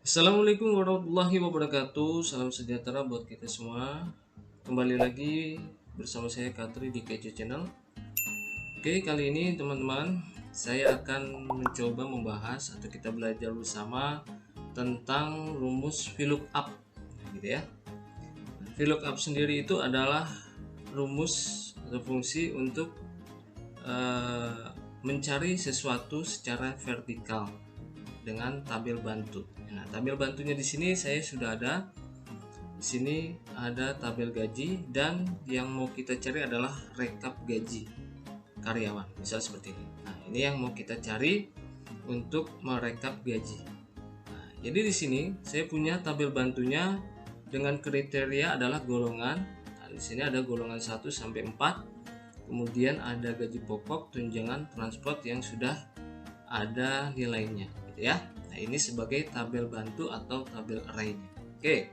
Assalamualaikum warahmatullahi wabarakatuh. Salam sejahtera buat kita semua. Kembali lagi bersama saya Katri di KC Channel. Oke, kali ini teman-teman, saya akan mencoba membahas atau kita belajar bersama tentang rumus VLOOKUP, gitu ya. VLOOKUP sendiri itu adalah rumus atau fungsi untuk mencari sesuatu secara vertikal dengan tabel bantu. Nah, tabel bantunya di sini saya sudah ada. Di sini ada tabel gaji dan yang mau kita cari adalah rekap gaji karyawan, misal seperti ini. Nah, ini yang mau kita cari untuk merekap gaji. Nah, jadi di sini saya punya tabel bantunya dengan kriteria adalah golongan. Nah, di sini ada golongan 1 sampai 4. Kemudian ada gaji pokok, tunjangan, transport yang sudah ada nilainya, gitu ya. Nah, ini sebagai tabel bantu atau tabel array-nya. Oke.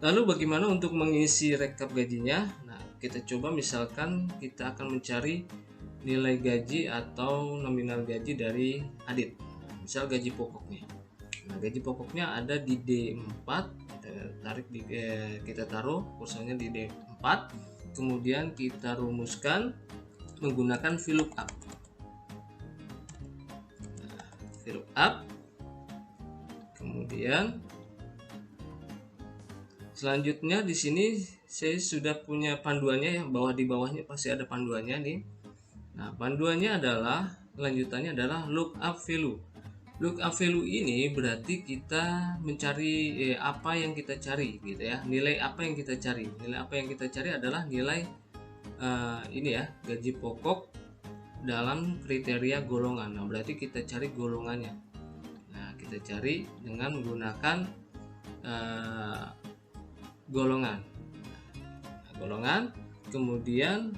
Lalu bagaimana untuk mengisi rekap gajinya? Nah, kita coba misalkan kita akan mencari nilai gaji atau nominal gaji dari Adit. Misal gaji pokoknya. Nah, gaji pokoknya ada di D4. Kita taruh kursornya di D4. Kemudian kita rumuskan menggunakan VLOOKUP. VLOOKUP. Kemudian selanjutnya di sini saya sudah punya panduannya ya, di bawahnya pasti ada panduannya nih. Nah, panduannya adalah lanjutannya adalah lookup value. Lookup value ini berarti kita mencari apa yang kita cari, gitu ya. Nilai apa yang kita cari? Nilai apa yang kita cari adalah nilai ini ya, gaji pokok dalam kriteria golongan. Nah, berarti kita cari golongannya. Nah, kita cari dengan menggunakan golongan. Nah, golongan. Kemudian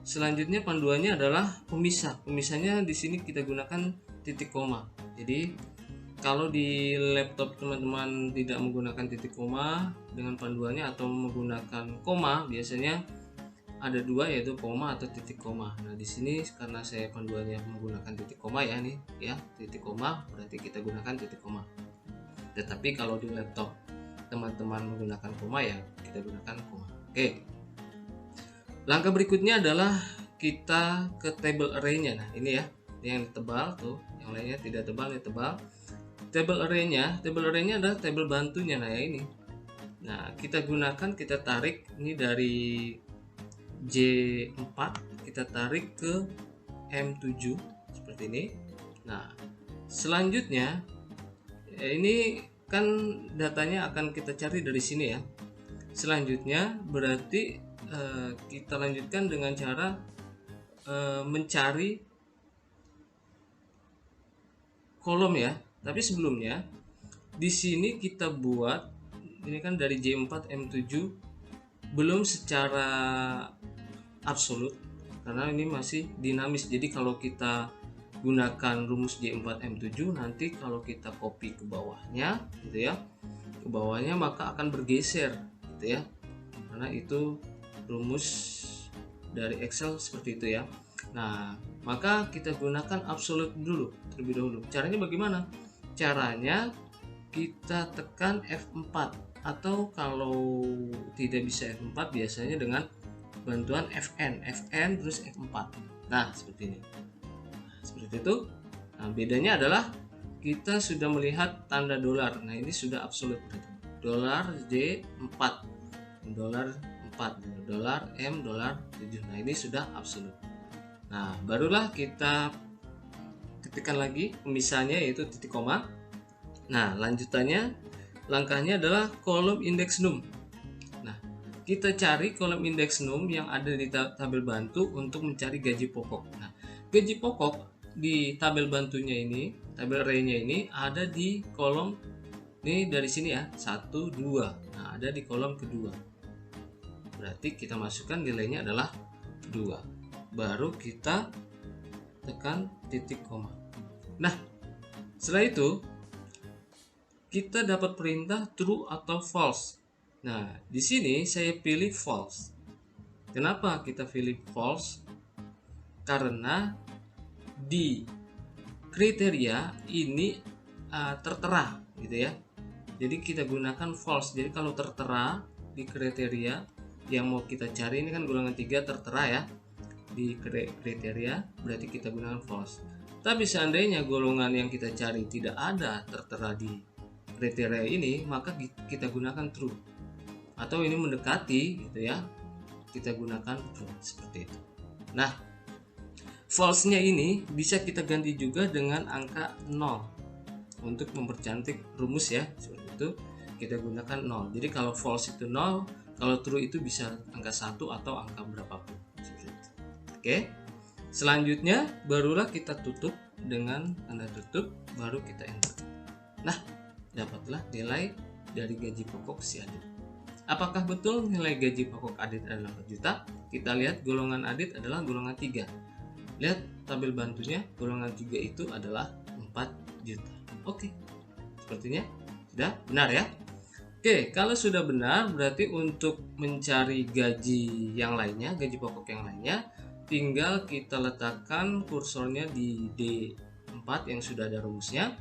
selanjutnya panduannya adalah pemisah. Pemisahnya di sini kita gunakan titik koma. Jadi kalau di laptop teman-teman tidak menggunakan titik koma dengan panduannya atau menggunakan koma, biasanya ada dua, yaitu koma atau titik koma. Nah, di sini karena saya panduannya menggunakan titik koma ya nih ya, titik koma berarti kita gunakan titik koma. Tetapi kalau di laptop teman-teman menggunakan koma ya kita gunakan koma. Oke. Langkah berikutnya adalah kita ke table array-nya. Nah, ini ya, ini yang tebal tuh, yang lainnya tidak tebal, ini tebal. Table array-nya adalah table bantunya. Nah, ya ini. Nah, kita gunakan, kita tarik ini dari J4, kita tarik ke M7 seperti ini. Nah, selanjutnya ini kan datanya akan kita cari dari sini ya. Selanjutnya berarti kita lanjutkan dengan cara mencari kolom ya. Tapi sebelumnya di sini kita buat ini kan dari J4 M7 belum secara absolut karena ini masih dinamis. Jadi kalau kita gunakan rumus J4 M7, nanti kalau kita copy ke bawahnya gitu ya, ke bawahnya maka akan bergeser gitu ya, karena itu rumus dari Excel seperti itu ya. Nah, maka kita gunakan absolut dulu terlebih dahulu. Caranya bagaimana? Caranya kita tekan F4, atau kalau tidak bisa F4 biasanya dengan bantuan Fn terus F4. Nah, seperti ini. Seperti itu. Nah, bedanya adalah kita sudah melihat tanda dolar. Nah, ini sudah absolut. Dolar J4, dolar 4, dolar M, dolar 7. Nah, ini sudah absolut. Nah, barulah kita ketikkan lagi pemisahnya, yaitu titik koma. Nah, lanjutannya langkahnya adalah kolom indeks num. Nah, kita cari kolom indeks num yang ada di tabel bantu untuk mencari gaji pokok. Nah, gaji pokok di tabel bantunya ini, tabel array-nya ini ada di kolom ini dari sini ya, 1, 2. Nah, ada di kolom kedua. Berarti kita masukkan nilainya adalah 2. Baru kita tekan titik koma. Nah, setelah itu kita dapat perintah true atau false. Nah, di sini saya pilih false. Kenapa kita pilih false? Karena di kriteria ini tertera gitu ya. Jadi kita gunakan false. Jadi kalau tertera di kriteria yang mau kita cari, ini kan golongan 3 tertera ya di kriteria, berarti kita gunakan false. Tapi seandainya golongan yang kita cari tidak ada tertera di kriteria ini, maka kita gunakan true. Atau ini mendekati gitu ya, kita gunakan true seperti itu. Nah, false-nya ini bisa kita ganti juga dengan angka 0 untuk mempercantik rumus ya. Seperti itu kita gunakan 0. Jadi kalau false itu 0, kalau true itu bisa angka 1 atau angka berapapun. Seperti itu. Oke. Selanjutnya barulah kita tutup dengan tanda tutup, baru kita enter. Nah, dapatlah nilai dari gaji pokok si Adit. Apakah betul nilai gaji pokok Adit adalah 4 juta? Kita lihat golongan Adit adalah golongan 3. Lihat tabel bantunya, golongan 3 itu adalah 4 juta. Oke, sepertinya sudah benar ya. Oke, kalau sudah benar berarti untuk mencari gaji yang lainnya, gaji pokok yang lainnya, tinggal kita letakkan kursornya di D4 yang sudah ada rumusnya.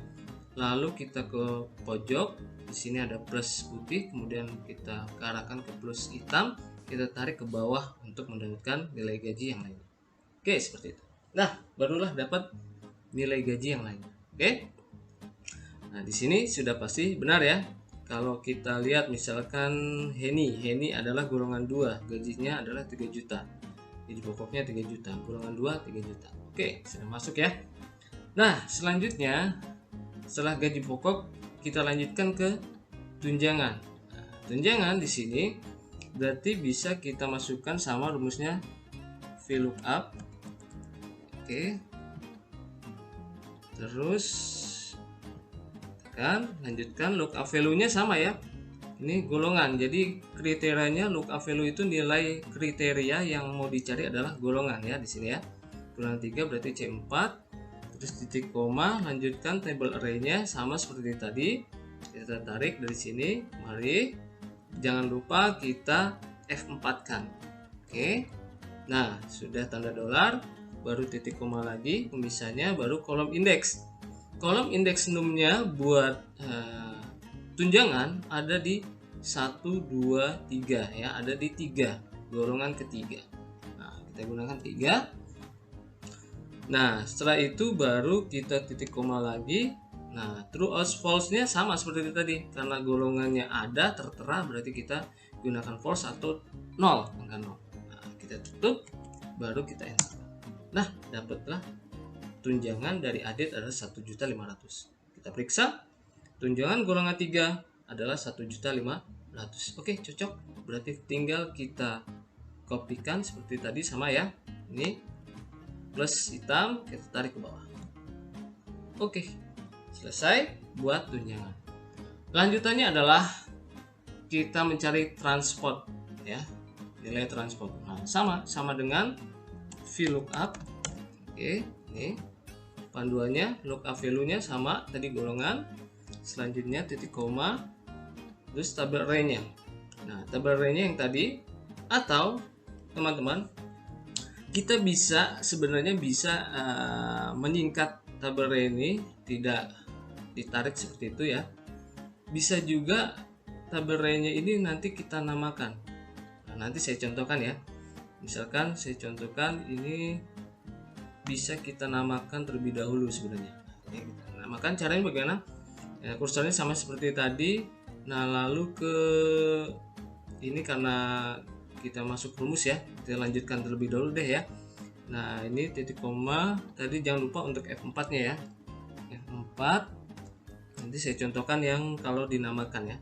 Lalu kita ke pojok, di sini ada plus putih, kemudian kita arahkan ke plus hitam, kita tarik ke bawah untuk mendapatkan nilai gaji yang lainnya. Oke, seperti itu. Nah, barulah dapat nilai gaji yang lainnya. Oke. Nah, di sini sudah pasti benar ya. Kalau kita lihat misalkan Heni adalah golongan 2, gajinya adalah 3 juta. Gaji pokoknya 3 juta, golongan 2 3 juta. Oke, sudah masuk ya. Nah, selanjutnya setelah gaji pokok kita lanjutkan ke tunjangan. Nah, tunjangan di sini berarti bisa kita masukkan sama rumusnya VLOOKUP. Oke. Terus lanjutkan lookup value-nya sama ya. Ini golongan. Jadi kriterianya lookup value itu nilai kriteria yang mau dicari adalah golongan ya di sini ya. Golongan 3 berarti C4. Terus titik koma, lanjutkan table array-nya sama seperti tadi. Kita tarik dari sini. Mari. Jangan lupa kita F4-kan. Oke. Nah, sudah tanda dolar, baru titik koma lagi pemisahnya, baru kolom indeks. Kolom indeks num-nya buat tunjangan ada di 1, 2, 3 ya, ada di 3, golongan ketiga. Nah, kita gunakan 3. Nah, setelah itu baru kita titik koma lagi. Nah, true or false-nya sama seperti tadi, karena golongannya ada tertera berarti kita gunakan false atau 0, angka 0. Nah, kita tutup, baru kita enter. Nah, dapatlah tunjangan dari Adit adalah 1.500.000. Kita periksa tunjangan golongan 3 adalah 1.500.000. Oke, cocok. Berarti tinggal kita kopikan seperti tadi sama ya. Ini plus hitam, kita tarik ke bawah. Oke, selesai buat tunjangan. Lanjutannya adalah kita mencari transport ya, nilai transport. Nah, sama dengan VLOOKUP. Oke, ini panduannya, lookup value-nya sama tadi golongan. Selanjutnya titik koma, terus tabel array-nya. Nah, tabel array-nya yang tadi, atau teman-teman kita sebenarnya bisa menyingkat tabel array ini, tidak ditarik seperti itu ya. Bisa juga tabel array-nya ini nanti kita namakan. Nah, nanti saya contohkan ya. Misalkan saya contohkan ini bisa kita namakan terlebih dahulu sebenarnya. Ini kita namakan, caranya bagaimana? Ya, kursornya sama seperti tadi. Nah, lalu ke ini karena kita masuk rumus ya, kita lanjutkan terlebih dahulu deh ya. Nah, ini titik koma tadi, jangan lupa untuk F4-nya ya. F4. Nanti saya contohkan yang kalau dinamakan ya.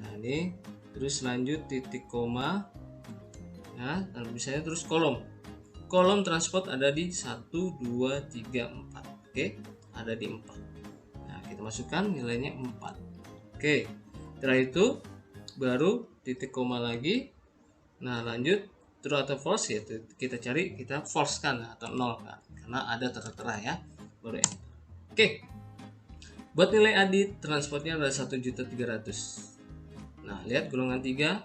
Nah, ini terus lanjut titik koma ya, dan misalnya terus kolom transport ada di 1, 2, 3, 4. Oke, ada di 4. Nah, kita masukkan nilainya 4. Oke, setelah itu baru titik koma lagi. Nah, lanjut true atau false ya, kita cari, kita false kan atau 0 kan, karena ada tertera ya, baru enter. Oke, buat nilai Adit transportnya adalah 1.300.000. Nah, lihat golongan 3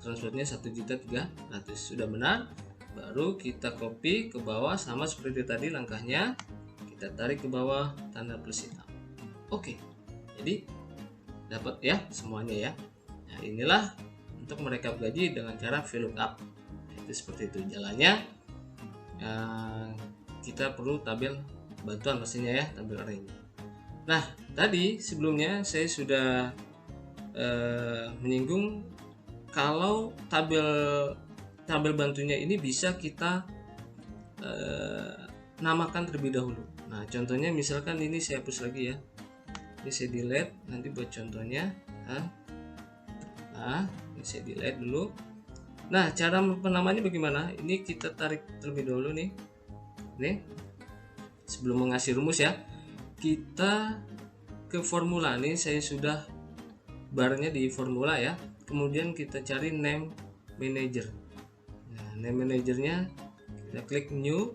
transportnya 1.300.000. Sudah benar. Baru kita copy ke bawah sama seperti tadi langkahnya, kita tarik ke bawah tanda plus hitam. Oke, jadi dapat ya semuanya ya. Nah, inilah untuk merekap gaji dengan cara VLOOKUP. Itu seperti itu jalannya. Kita perlu tabel bantuan pastinya ya, tabel array. Nah, tadi sebelumnya saya sudah menyinggung kalau tabel bantunya ini bisa kita namakan terlebih dahulu. Nah, contohnya misalkan ini saya hapus lagi ya. Ini saya delete nanti buat contohnya. Nah, ini saya delete dulu. Nah, cara penamanya bagaimana? Ini kita tarik terlebih dahulu nih. Nih. Sebelum mengasih rumus ya. Kita ke formula nih, saya sudah barnya di formula ya. Kemudian kita cari name manager. Nah, name manajernya kita klik new,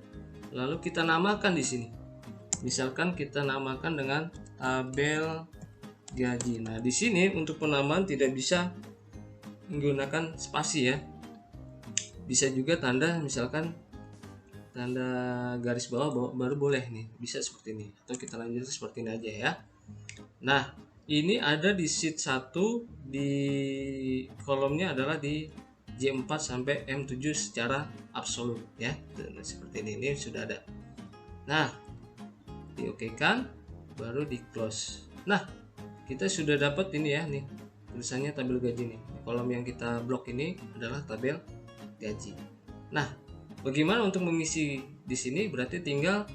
lalu kita namakan di sini. Misalkan kita namakan dengan tabel gaji. Nah, di sini untuk penamaan tidak bisa menggunakan spasi ya. Bisa juga tanda, misalkan tanda garis bawah baru boleh nih, bisa seperti ini. Atau kita lanjut seperti ini aja ya. Nah, ini ada di sheet 1, di kolomnya adalah di J4 sampai M7 secara absolut ya. Nah, seperti ini sudah ada. Nah, diokekan, baru di close. Nah, kita sudah dapat ini ya nih, tulisannya tabel gaji nih. Kolom yang kita blok ini adalah tabel gaji. Nah, bagaimana untuk mengisi di sini? Berarti tinggal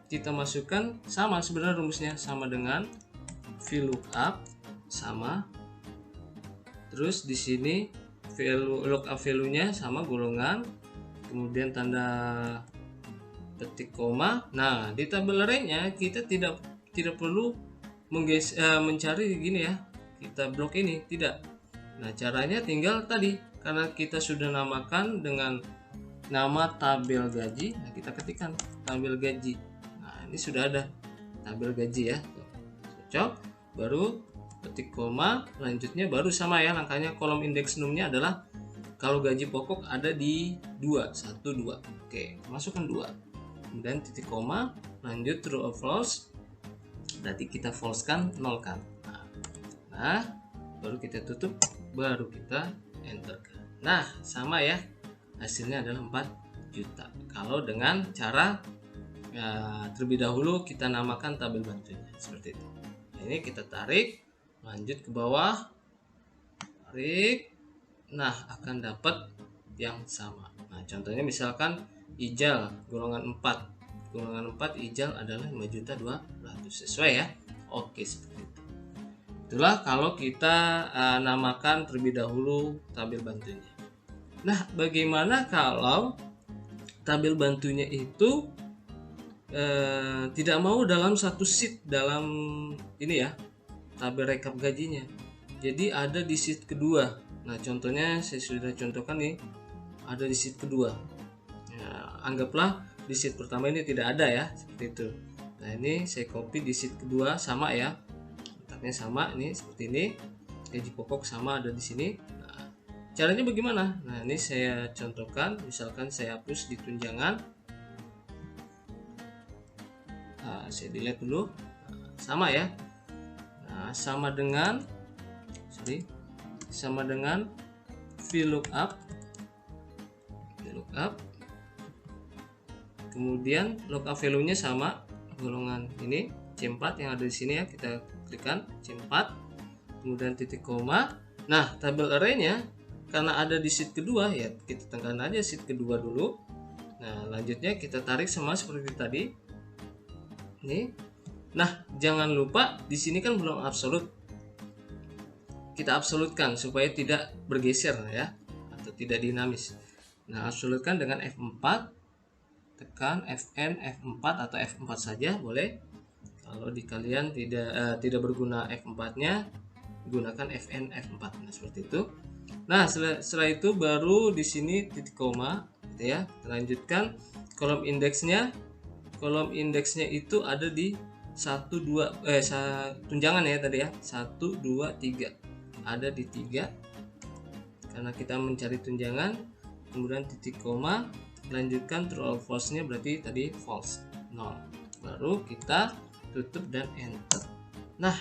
kita masukkan, sama sebenarnya rumusnya, sama dengan VLOOKUP sama, terus di sini lookup value-nya sama golongan, kemudian tanda petik koma. Nah, di tabel array-nya kita tidak perlu mencari gini ya, kita blok ini tidak. Nah, caranya tinggal tadi, karena kita sudah namakan dengan nama tabel gaji, nah kita ketikkan tabel gaji. Nah, ini sudah ada tabel gaji ya. Cocok, baru ketik koma, lanjutnya baru sama ya langkahnya. Kolom indeks numnya adalah kalau gaji pokok ada di 2, 1, 2. Oke, masukkan 2. Kemudian titik koma, lanjut true or false. Berarti kita false kan, 0 kan. Nah, baru kita tutup, baru kita enter. Nah, sama ya. Hasilnya adalah 4 juta. Kalau dengan cara terlebih dahulu kita namakan tabel bantunya seperti itu. Nah, ini kita tarik, lanjut ke bawah, tarik. Nah, akan dapat yang sama. Nah, contohnya misalkan Ijal golongan 4. Golongan 4 Ijal adalah 5.200.000 sesuai ya. Oke, seperti itu. Itulah kalau kita namakan terlebih dahulu tabel bantunya. Nah, bagaimana kalau tabel bantunya itu tidak mau dalam satu sheet, dalam ini ya, tabel rekap gajinya. Jadi ada di sheet kedua. Nah, contohnya saya sudah contohkan nih, ada di sheet kedua. Ya, anggaplah di sheet pertama ini tidak ada ya, seperti itu. Nah, ini saya copy di sheet kedua, sama ya, letaknya sama, ini seperti ini. Gaji pokok sama ada di sini. Nah, caranya bagaimana? Nah, ini saya contohkan, misalkan saya hapus di tunjangan. Saya delete dulu. Sama ya. Nah, sama dengan VLOOKUP. Kemudian lookup value-nya sama, golongan ini C4 yang ada di sini ya, kita klikkan C4. Kemudian titik koma. Nah, tabel array-nya karena ada di sheet kedua ya, kita tekan aja sheet kedua dulu. Nah, lanjutnya kita tarik sama seperti tadi. Nih. Nah, jangan lupa di sini kan belum absolut. Kita absolutkan supaya tidak bergeser ya, atau tidak dinamis. Nah, absolutkan dengan F4. Tekan Fn, F4 atau F4 saja boleh. Kalau di kalian tidak berguna F4-nya, gunakan Fn, F4. Nah, seperti itu. Nah, setelah itu baru di sini titik koma gitu ya. Lanjutkan kolom indeksnya. Kolom indeksnya itu ada di 1 2 tunjangan ya tadi ya, 1 2 3. Ada di 3 karena kita mencari tunjangan. Kemudian titik koma, lanjutkan true or false nya, berarti tadi false 0. Baru kita tutup dan enter. Nah,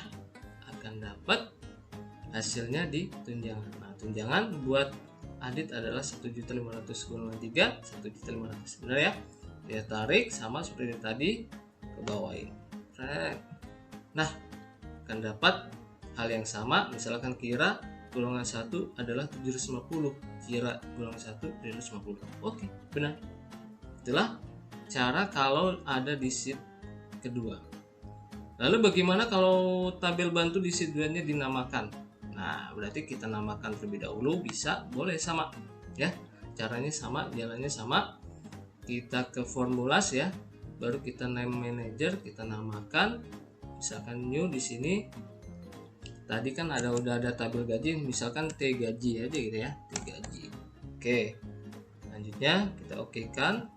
akan dapat hasilnya di tunjangan. Nah, tunjangan buat Adit adalah 1.500 golongan 3, 1.500. Benar ya? Dia tarik sama seperti tadi, ke bawain. Nah, akan dapat hal yang sama. Misalkan kira golongan 1 adalah 750, kira golongan 1 750. Oke, benar. Itulah cara kalau ada di sheet kedua. Lalu bagaimana kalau tabel bantu di sheet 2-nya dinamakan? Nah, berarti kita namakan terlebih dahulu, bisa, boleh, sama ya. Caranya sama, jalannya sama. Kita ke formulas ya, baru kita name manager, kita namakan. Misalkan new di sini. Tadi kan udah ada tabel gaji, misalkan T gaji aja gitu ya, T gaji. Oke. Selanjutnya kita okekan.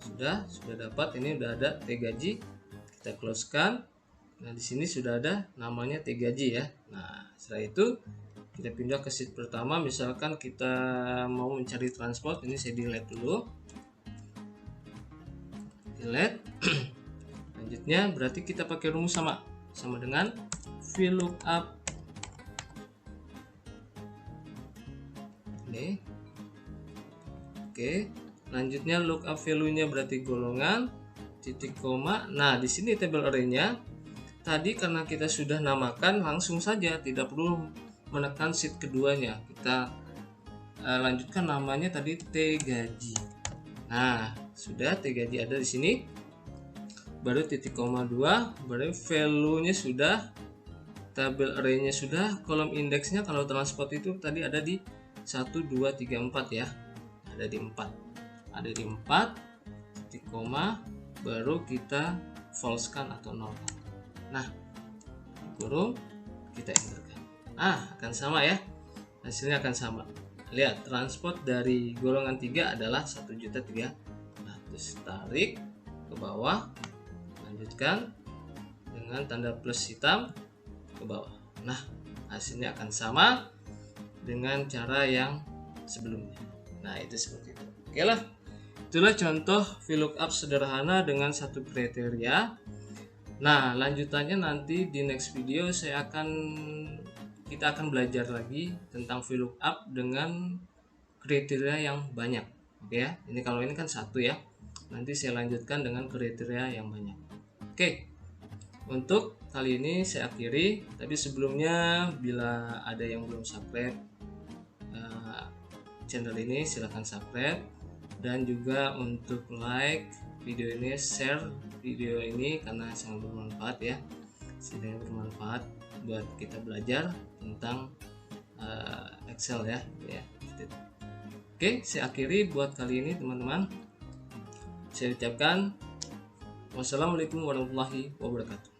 Sudah dapat, ini udah ada T gaji. Kita close-kan. Nah, di sini sudah ada namanya T gaji ya. Nah, setelah itu kita pindah ke sheet pertama. Misalkan kita mau mencari transport, ini saya delete dulu. Delete. Selanjutnya berarti kita pakai rumus sama dengan VLOOKUP. Ini. Oke. Selanjutnya lookup value-nya berarti golongan, titik koma. Nah, di sini table array-nya tadi karena kita sudah namakan, langsung saja, tidak perlu menekan sheet keduanya. Kita lanjutkan namanya tadi T gaji. Nah, sudah T gaji ada di sini. Baru titik koma 2, baru value-nya sudah, tabel array-nya sudah, kolom indeksnya kalau transport itu tadi ada di 1 2 3 4 ya. Ada di 4. Ada di 4 titik koma, baru kita false-kan atau nolkan. Nah, kurung kita enterkan. Akan sama ya. Hasilnya akan sama. Lihat, transport dari golongan 3 adalah 1.300.000. Tarik ke bawah, lanjutkan dengan tanda plus hitam ke bawah. Nah, hasilnya akan sama dengan cara yang sebelumnya. Nah, itu seperti itu. Oke lah. Itulah contoh VLOOKUP sederhana dengan satu kriteria. Nah, lanjutannya nanti di next video kita akan belajar lagi tentang VLOOKUP dengan kriteria yang banyak. Oke ya. Ini kalau ini kan satu ya. Nanti saya lanjutkan dengan kriteria yang banyak. Oke. Untuk kali ini saya akhiri, tapi sebelumnya bila ada yang belum subscribe channel ini, silahkan subscribe, dan juga untuk like video ini, share video ini karena sangat bermanfaat ya, sangat bermanfaat buat kita belajar tentang Excel ya. Oke, saya akhiri buat kali ini teman-teman. Saya ucapkan wassalamualaikum warahmatullahi wabarakatuh.